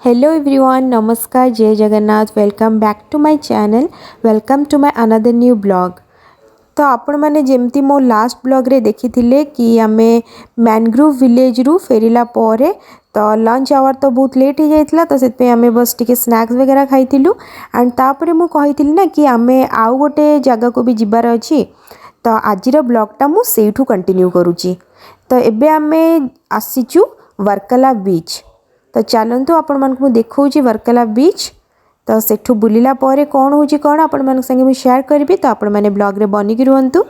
Hello everyone, नमस्कार, जय Jagannath. Welcome back to my channel. Welcome to my another new blog. तो आपण मैंने जमती मो लास्ट ब्लॉग रे देखी थिले कि आमे मैनग्रोव विलेज रु फेरिला परे तो लंच आवर तो बहुत लेट हो जाइतिला, तो सेत पे आमे बस टिके स्नैक्स वगैरह खाइतिलु। एंड तापरे मु कहितिली ना कि आमे आउ गोटे जगह को भी जिबार अछि, तो आजिर ब्लॉगटा मु सेठू कंटिन्यू करूची। तो एबे आमे आसीचु वर्कला बीच। तो चलतु आपण मानक मु देखौची वर्कला बीच। तो सेठू बुलिला परे कौन होची कौन आपण मानक संगे मु शेयर करबी, तो आपण माने ब्लॉग रे बनी कि रुहंतु।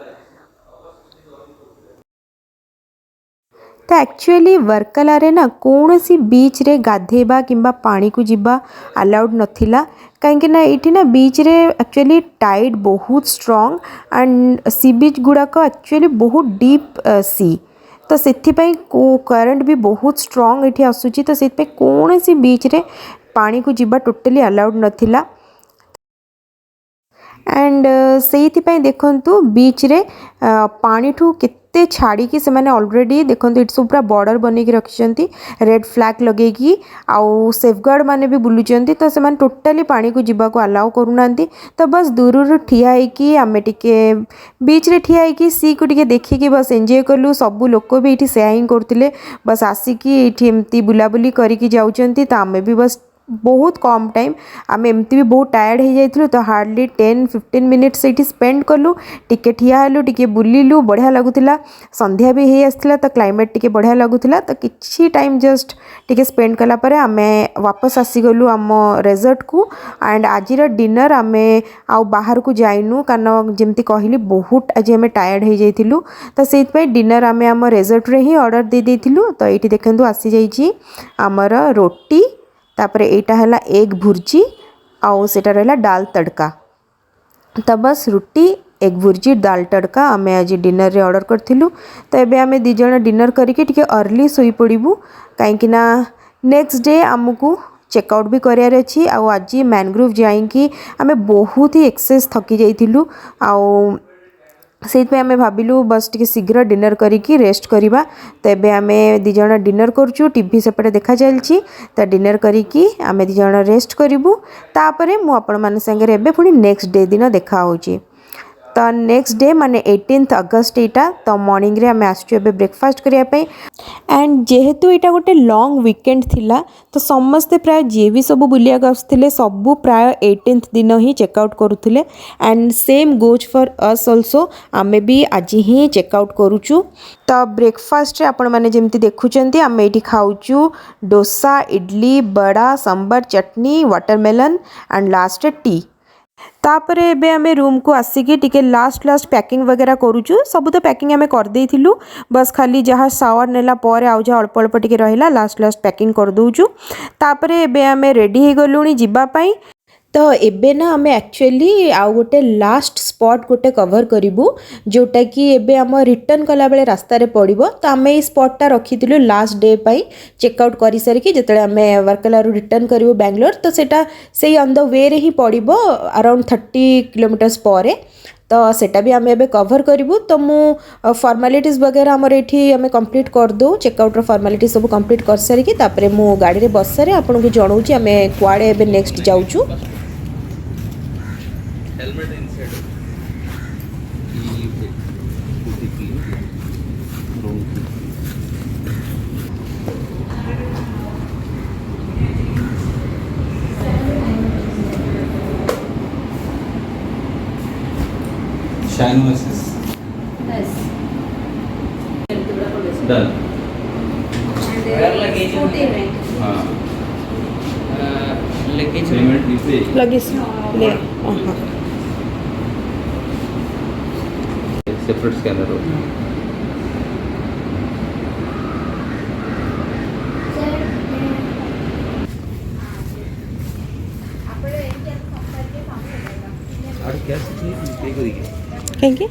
तो एक्चुअली वर्कला रे ना कौन सी बीच रे गाधेबा किंबा पानी को जिबा अलाउड नथिला, कहीं ना ये ना बीच रे एक्चुअली टाइड बहुत स्ट्रॉन्ग एंड सी बीच गुड़ाक एक्चुअली बहुत डीप सी। तो से करंट भी बहुत स्ट्रॉन्ग ये आसूची, तो से कौन सी बीच रे पानी को जिबा टोटली अलाउड नथिला। एंड से देखंतु बीच रे पानी ठू केते छाड़ी कि से माने ऑलरेडी देखंतु इट्स पूरा बॉर्डर बने की रखिसंती रेड फ्लैग लगे की आउ सेफगार्ड माने भी बुलुचंती, तो से माने टोटली पानी को जिबा को अलाउ करूनांती। तो बस दूर रू ठिया है कि आमे टिके बीच रे ठिया है कि सी को टिके देखि कि बस एंजॉय करलु। सब लोक भी इठी सेयारिंग करथिले, बस आसिकी इठी एमती बुलाबुली करिकी जाउचंती। तो आमे भी बस बहुत कम टाइम आम एमती भी बहुत टायर्ड हो जाइलु, तो हार्डली 10-15 मिनिट्स ये स्पेंड कलु, टिके ठिया हेलु, टिके बुलिलु, बढ़िया लगुला। संध्या भी हो आसला, तो क्लाइमेट टिके बढ़िया लगुला। तो किछि टाइम जस्ट टिके स्पेंड कला परे आमे वापस आसीगलु आम रिजॉर्ट को। एंड आजिर डिनर आमे आउ बाहर को जाइनु, कारण जमती कहली बहुत आज आम टायर्ड हो जाइलु, तो से डिनर आमे आम रिजॉर्ट रे ही ऑर्डर दे देथिलु। तो ये देखंतु आसी जाइछि आमर रोटी, तापर एटा हला एग भुर्जी आउ सेटा रहला दाल तड़का। तो बस रुटी एग भुर्जी दाल तड़का आमे आज डिनर रे ऑर्डर करथिलु। तो एबे आमे दी जण डिनर करिके टिके अर्ली सोई पड़िबू, काहेकि ना नेक्स्ट डे आमको चेकआउट भी करियार अछि। आउ आज मैनग्रोव जाइकी आमे बहुत ही एक्सेस थकी जाइथिलु, आउ से आमे भाविलु बस टिके शीघ्र डिनर करिकी रेस्ट करिबा। तो एबे आमे दी जण डिनर करचु, टीवी सेपटे देखा चलछि। तो डिनर करिकी आमे दी जण रेस्ट करिबु, तापरे मु आपण मान संगे एबे पुनी नेक्स्ट डे दिन देखा होची। तो नेक्स्ट डे माने 18 अगस्त एटा। तो मॉर्निंग रे आमे आसछु एबे ब्रेकफास्ट करिया पे। एंड जेहेतु एटा गोटे लॉन्ग वीकेंड थिला, तो समस्ते प्राय जे भी सब बुलिया आसुथिले सबु प्राय 18 दिन ही चेकआउट करुथिले। And same goes for us also, आमे भी आज ही चेकआउट करूचु। तो ब्रेकफास्ट रे आपण माने जेमती देखुचंती आमे एठी खाउचु डोसा, इडली, बड़ा, सांबर, चटनी, वाटरमेलन एंड लास्ट टी। तापरे एबे आमे रूम को आसिकी टिके लास्ट पैकिंग वगैरह करूचु। सब तो पैकिंग आमे कर देइथिलु, बस खाली जहाँ शावर नेला परे आउ जहाँ अल्प अल्प टिके रहिला लास्ट पैकिंग कर दउचु। तापरे एबे आमे रेडी हो गलुनी जिबा पई। तो एबे ना आमे एक्चुअली आउ गोटे लास्ट स्पॉट गोटे कवर करिबु, जोटा कि एबे आम रिटर्न कला बेले रास्ता रे पड़िबो। तो आमे ई स्पॉटटा रखिथिलु लास्ट डे पई चेकआउट करि सारिकी जेतले आमे वर्कला रु रिटर्न करिबो बेंगलोर। तो सेटा सेई ऑन द वे रे ही पड़िबो अराउंड 30 किलोमीटर्स परे। तो सेटा भी आमे एबे कवर करिबु। तो मु फॉर्मालिटीज वगैरह हमर एठी आमे कंप्लीट कर दो, चेकआउट रो फॉर्मालिटी सब कंप्लीट कर सारिकी तापरे मु गाड़ी रे बस सारे आपन को जणाउची आमे कुआडे एबे नेक्स्ट जाउचु। Helmet inside shine oasis done. हाँ लगेज ले हाँ सेपरेट स्कैनर हो। कहीं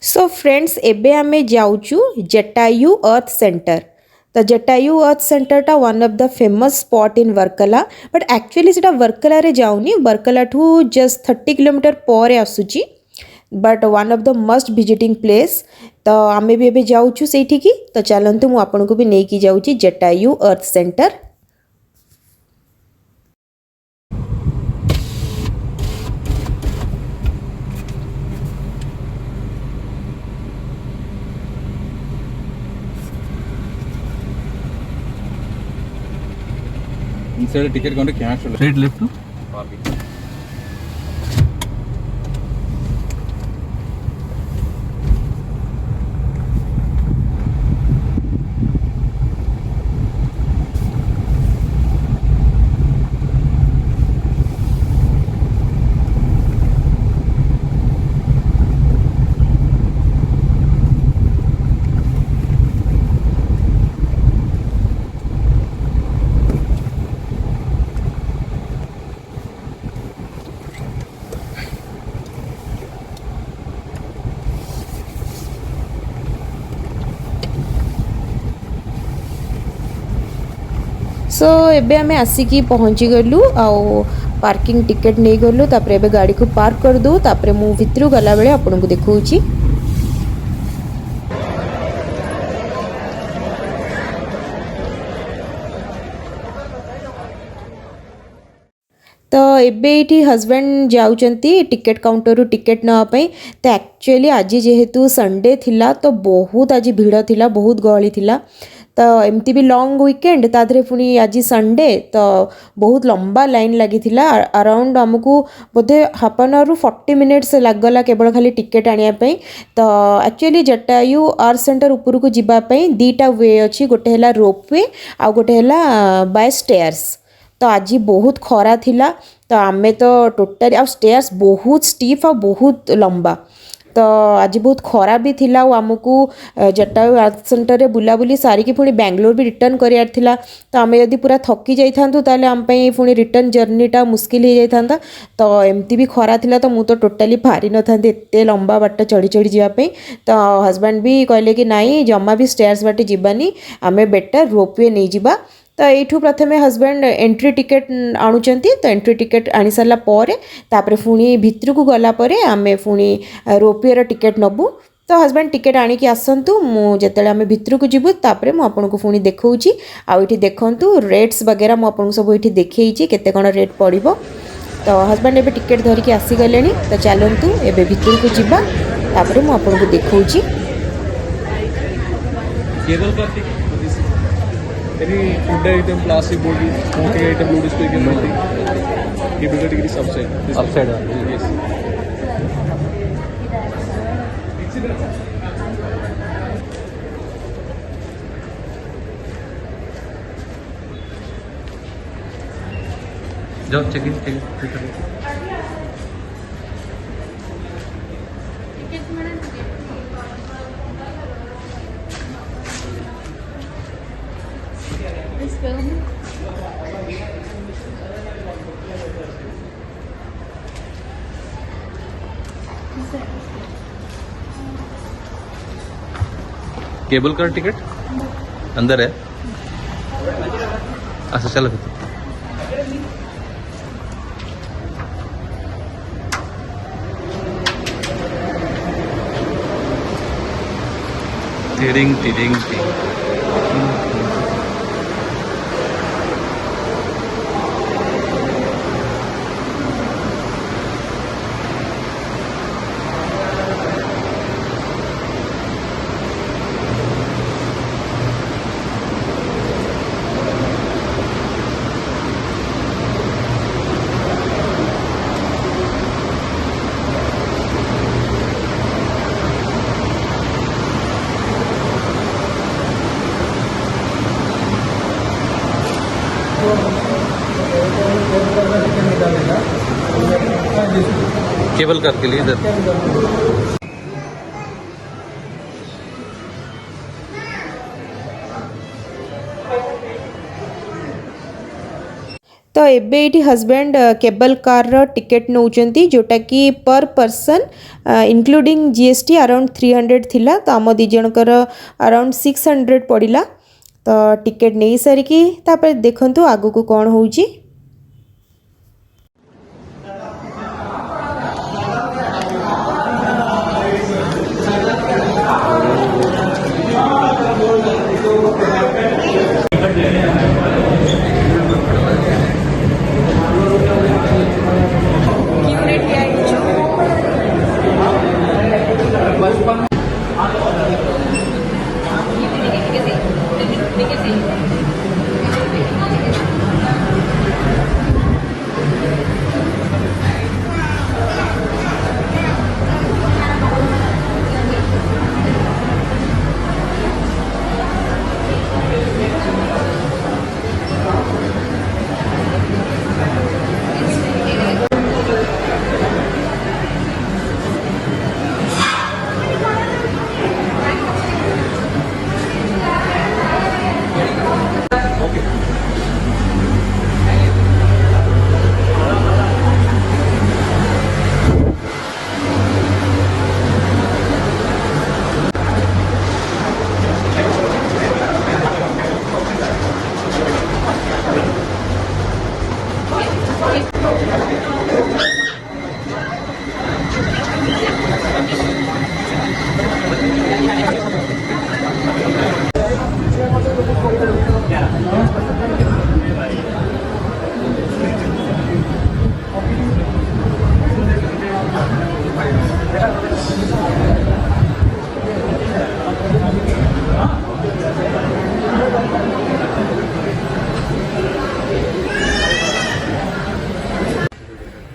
सो फ्रेंड्स एबे आमे जाऊचु जटायु अर्थ सेंटर। तो जटायु अर्थ सेंटरटा one of the famous spot in Varkala but actually सेटा वर्कला रे जाऊनी वर्कला ठू जस्ट 30 किलोमीटर पर आसुची but one of the must visiting place. तो आमे भी एबे जाऊचु सेठी की तो चलंतु मु आपन को भी नहीं की जाऊची Jatayu earth centre. Inside ticket counter cash straight left to parking. So एबे आमे आसिकी पहुँची गलु आउ पार्किंग टिकेट नहीं गलु तापर एबे गाड़ी को पार्क कर दो तापर मु भितरु गला बेले आपन को देखौची। तो एबे ये हजबैंड जाऊँगी टिकेट काउंटर रु टिकेट नापी। तो एक्चुअली आज जेहेतु संडे थिला तो बहुत आज भिड़ थिला बहुत गहली थिला तो एमती भी लॉन्ग वीकेंड ताधरे पुणी आज संडे तो बहुत लंबा लाइन लगी अराउंड आमको बोधे हाफ एन आवर 40 मिनिट्स लगला केवल खाली टिकेट आने तो एक्चुअली जटायु आर्ट सेंटर ऊपर को जीवाई दीटा वे अच्छी गोटे है रोपवे आ गोटे है बाय स्टेयर्स। तो आज बहुत खरा थिला तो आमे तो टोटाली आ स्टेयर्स बहुत स्टीफ आ बहुत लंबा तो आज बहुत खरा भी थिला आमको जटायु आर्ट सेंटर रे बुलाबुली सारिकी पुणी बेंगलोर भी रिटर्न करार थिला। तो आमे यदि पूरा थकी जाइथांतु ताले आम पई पुणी रिटर्न जर्नीटा मुस्किल हो जाइथांता तो एमती भी खरा थिला तो मु तो टोटाली पारि न थांती एते लंबा बाट चढ़ी चढ़ी जीवा पे। तो हस्बैंड भी कहले कि नाई जम्मा भी स्टेयर्स बाटे जीवानी आमे बेटर रोपवे नहीं जीवा। तो यू प्रथम हस्बैंड एंट्री टिकेट आणुचंती तो एंट्री टिकेट आनी सारा पर पुणी भितर को गला परे आमे पुणी रोपवे टिकेट नबू। तो हस्बैंड टिकेट आणिकी आसतु मुझे आम भितर को जीवु तापर मुझे आपन को पुणी देखौची आउठी देखंतु रेट्स वगैरह मुझे आपन सब ये देखी केते कौन रेट पड़ो। तो हस्बैंड एबे टिकेट धरिकी आसीगले तो चलतु एबे भितर को जीवा तापर मुझे आपन को देखौची। Any food item, plastic bottle, smoking item, low display can be. He will take this upside. This Upside one. Yes. जाओ check in cable car ticket अंदर है। अच्छा चलो फिर टिरिंग टिरिंग केबल कार के लिए इधर तो एबे ये हजबैंड केबल कार टिकेट नौचंती जोटा कि पर पर्सन इंक्लूडिंग जीएसटी अराउंड 300 थिला तो आम दी जनकर अराउंड 600 पड़िला तो टिकेट नहीं सारिकी तापर देखंतु आगु को कौन होउची।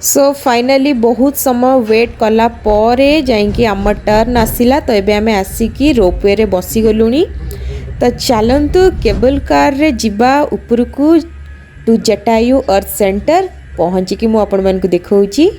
सो फाइनली बहुत समय वेट कला परे जाइकी आम टर्न आसला तो एबे आमे आसिकी रोपवे रे बसी गलुनी तो चलंतु केबल कार रे जिबा उपरकू टू जटायु अर्थ सेंटर पहुँचिकी मु आपण मानकु देखौची।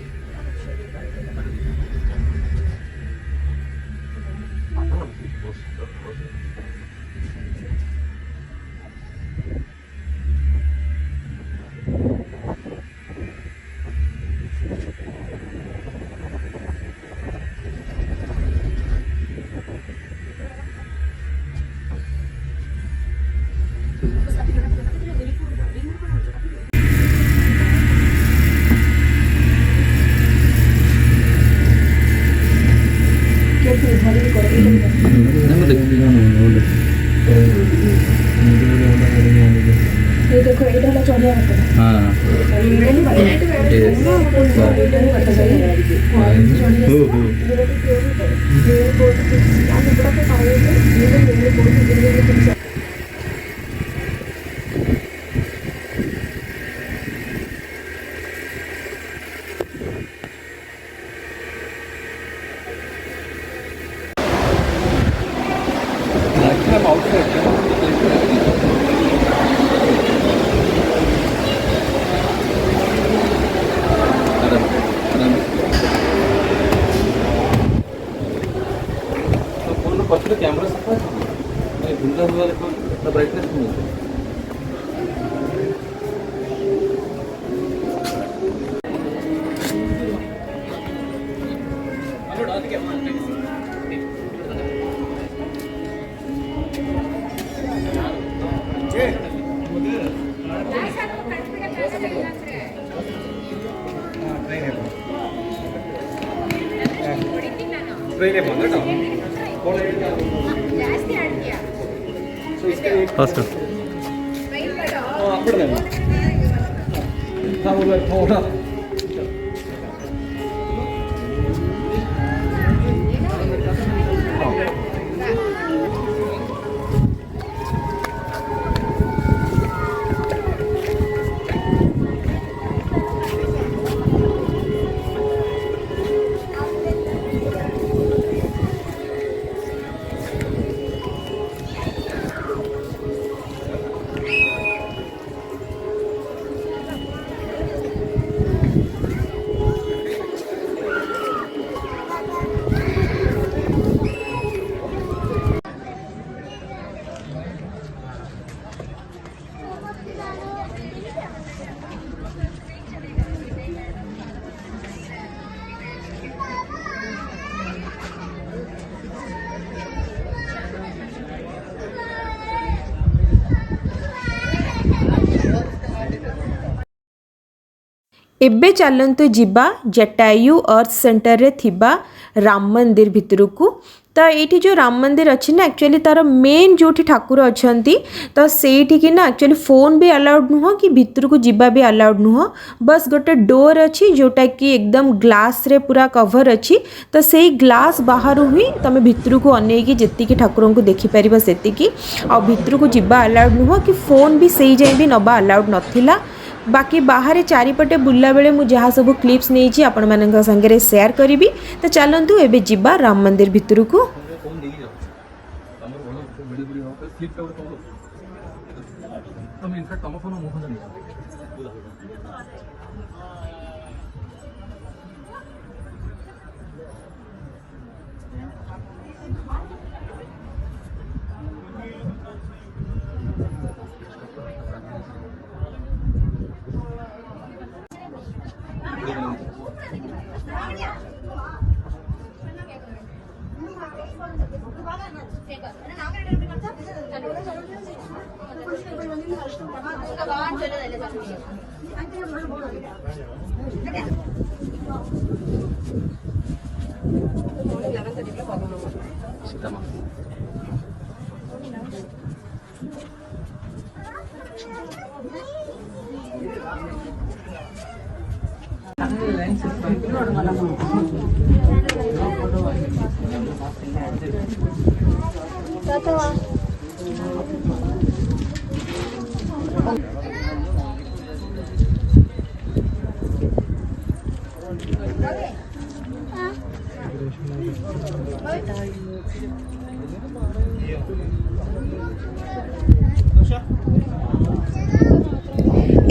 देखो एटा ला चढ़िया हाथ हाँ पछले कैमरा सफा है धुंधला हुआ देखो इतना ब्राइटनेस नहीं है। एबे चलतु जीवा जटायु अर्थ सेंटर रे थिबा राम मंदिर भितर को। तो ये जो राम मंदिर अच्छी ना एक्चुअली तार मेन जो ठाकुर अच्छा तो से ना एक्चुअली फोन भी अलाउड नुह कि भितर को जीवा भी अलाउड नुह। बस गोटे डोर अच्छी जोटा कि एकदम ग्लास रे पूरा कवर अच्छी। तो से ग्लास बाहर ही तुम भितर को अनेक जी ठाकुर को देखिपर से भितर को जीवा अलाउड नुह कि फोन भी से जाए भी नवा अलाउड नाला। बाकी बाहर चारिपटे बुला बेले मु जहाँ सब क्लिप्स नहीं आपण मान संगे शेयर करी। तो चलतु एबे जिबा राम मंदिर भितर को।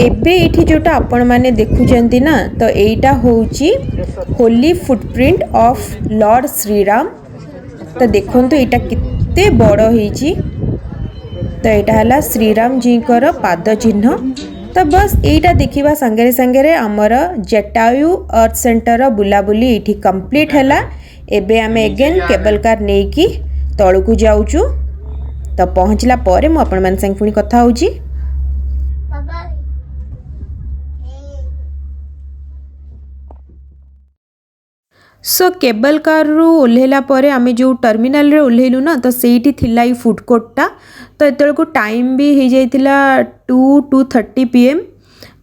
एबे इठी जोटा आपण माने देखुचंती ना तो एटा होउची Holi footprint of Lord Shriram. तो देखंतु एटा कित्ते बड़ होईची। तो एटा हला श्रीराम जी कर पाद चिन्ह। तो बस एटा देखिबा संगे संगे आमर जटायु अर्थ सेंटर बुलाबुली इठी कंप्लीट हैला। एबे आमे अगेन केबल कार नेकी तळकु जाउचु। तो पहुँचला परे मु आपण मान संग पुनी कथा होउची। सो केबल कार रु ओल्हेला परे आमे जो टर्मिनल रे ओल्हेलु ना तो सेठी थिला ई फूड कोर्टा। तो एतल को टाइम भी हो जाइतिला 2:30 PM।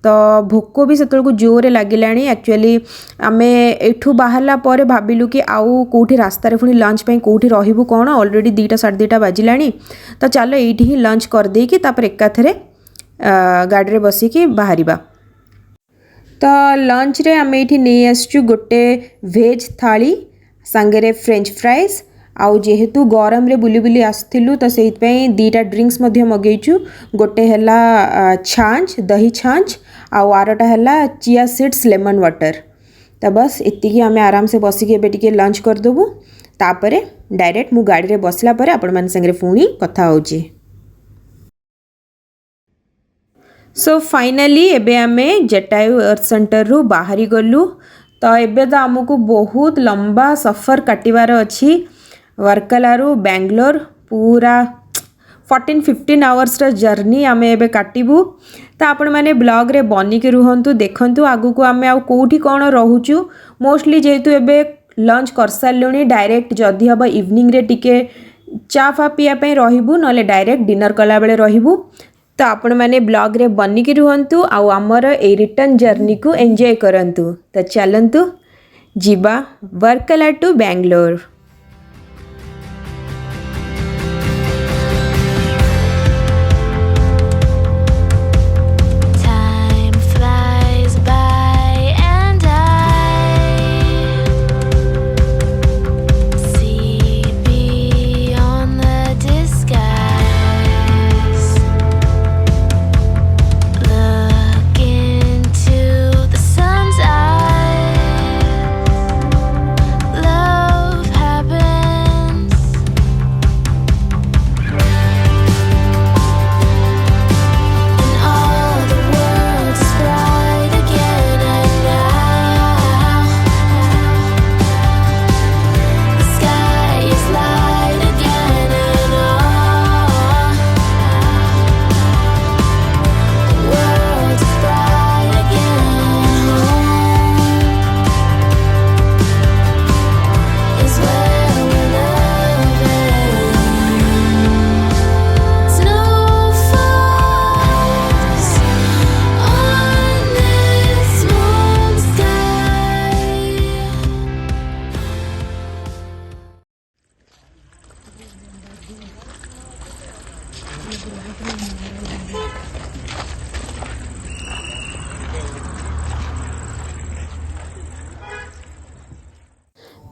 तो भोक भी सेतल को जोरे लागिलाणी। एक्चुअली आमे एठू बाहरला परे भाबिलु कि आउ कोठी रास्ता रे पुनी लंच पे कोठी रहिबु कोन। ऑलरेडी 2टा 2:30 बाजिलाणी। तो चलो एठी ही लंच कर दे कि तापर एकाथरे गाड़ी रे बसी कि बाहरिबा। तो लंच रे आमे एठी नहीं आसचु गोटे वेज थाली संगे फ्रेंच फ्राइज आउ जेहेतु गरम रे बुली बुली आसथिलु तो सेहित पई 2टा ड्रिंक्स मध्य मगेइचु। गोटे हला छांच दही छांच आउ आरटा हला चिया सीड्स लेमन वाटर। तो बस इतिकी आमे आराम से बसिके एबे टिके लंच कर देबु। तापरे डायरेक्ट मु गाड़ी रे बसला परे आपण मान संगे पुणी कथा होची। सो फाइनली एबे आमे जटायु अर्थ सेंटर रु बाहरी गलु। तो एबे तो आमको बहुत लंबा सफर काटिबार अच्छी। वर्कला रु बेंगलोर पूरा 14-15 आवर्स जर्नी आमे एबे काटिबू। तो आपण माने ब्लॉग रे बनी के रुहंतु देखंतु आगु को आमे आउ कोठी कोन रहूचु। मोस्टली जेहेतु एबे लंच कर सारलुनी डायरेक्ट जदि हबा इवनिंग रे टिके चा फा पिया पे रहिबू नले डायरेक्ट डिनर कला बेले रहिबू। तो आपण माने ब्लॉग रे बनी के रुहंतु आउ हमर ए रिटर्न जर्नी को एंजॉय करंतु। तो चलंतु जीवा वर्कला टू बेंगलोर। Love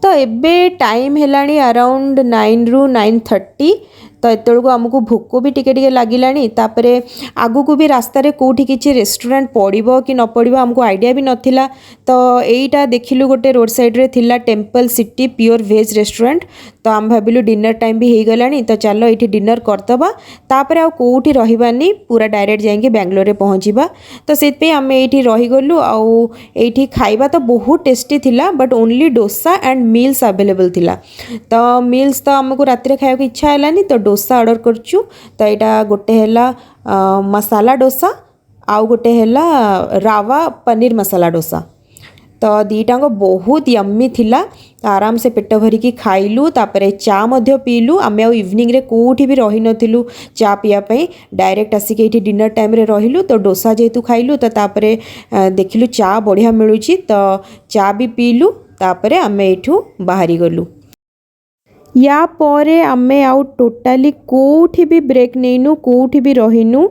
तो एबे टाइम हेलाणी अराउंड 9 ରୁ 9:30 तो एतलू आमको भोक भी टिके टिके लगिलानी तापरे आगु को भी रास्ता रे कोठी किछि रेस्टोरेंट पड़िबो कि न पड़िबो हमको आइडिया भी नथिला तो एईटा देखिलु गोटे रोड साइड रे थिला temple city pure veg restaurant तो आम भाबिलु डिनर टाइम भी हो गलानी तो चलो ये डिनर करदबा तापरे आ कोठी रहिबानी पूरा डायरेक्ट जाएंगे बेंगलोर रे पहुँचीबा तो सेतपे आम एठी रही गलु आउ एठी खाइबा तो बहुत टेस्टी थिला but only dosa and meals available थिला तो मील्स तो आमको रात रे खाइबा इच्छा हेलानी तो डोसा ऑर्डर करचु तो यहाँ गोटे है मसाला डोसा आउ गोटे है रावा पनीर मसाला डोसा तो दीटाक बहुत यम्मी थिला तो आराम से पेट भरिकी खाइलु तापरे चा मध्य पीलु आमे आउ इवनिंग रे कोठी भी रही नथिलु चा पिया पई डायरेक्ट आसिक एठी डिनर टाइम रे रहिलु तो डोसा जेतु खाइलु तो तापरे देखिलु चा बढ़िया मिलुची तो चा भी पीलु तापरे आमे एठू बाहरी गलु या परे आमे आउ टोटाली कोठी भी ब्रेक नैनु कोठी भी रहीनु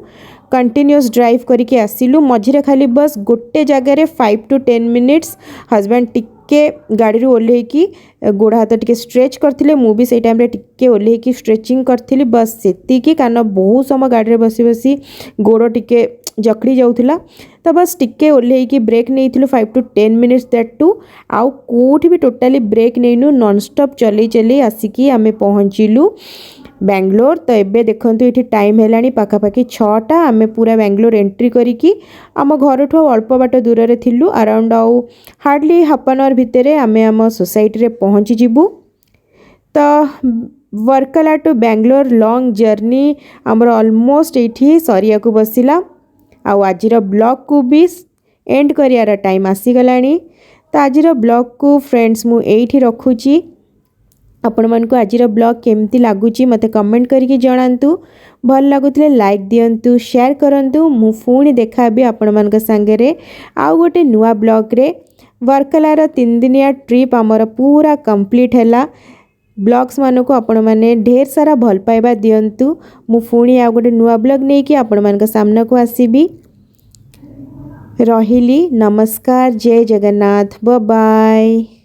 कंटिन्यूअस ड्राइव करके आसिलु मझिरे खाली बस गोटे जगार 5 to 10 मिनिट्स हजबैंड टिके गाड़ी ओल्हे की गोड़ हाथ टिके स्ट्रेच करथिले मु भी से टाइम रे टिके ओल्हे की स्ट्रेचिंग करथिली बस सेती की कारण बहुत समय गाड़ी रे बसी बसी गोड़ टिके जकड़ी जाउथिला तो बस टिके ओल्हे की ब्रेक नहीं 5 to 10 मिनिट्स दैट टू आउ कोठी भी टोटाली ब्रेक नैनु नॉन स्टॉप चली चली आसिकी आमे पहुँचिलु बेंगलोर तो एबे देखंतु ये टाइम हेलानी पाखापाखि 6टा आमे पूरा बेंगलोर एंट्री करिकी आम घर ठू अल्प बाट दूर रे थिलु अराउंड आउ हार्डली हाफ एन आवर भितर आमे आम सोसाइटी रे पहुँची जिबु तो Varkala to Bangalore long journey आमर ऑलमोस्ट ये सरिया को बसिला आउ आजिर ब्लॉग को भी एंड करियार टाइम आसीगलानी तो आजिर ब्लॉग को फ्रेंड्स मु एठी रखुची आपण मन को आजिर ब्लॉग केमती लगुच मत कमेंट करके जनातु भल लगुले लाइक दिंतु शेयर करंतु मु पुणी देखा भी आपण मन संगे आउ गोटे नुआ ब्लॉग रे वर्कलार 3 दिनिया ट्रिप आमर पूरा कंप्लीट हैला ब्लॉग्स मान को आपण मैंने ढेर सारा भल पाइबा दिंतु मु पुणी आउ गोटे नुआ ब्लॉग नहीं कि आपण मन सामना को आसीबी रहिली नमस्कार जय जगन्नाथ बाय बाय।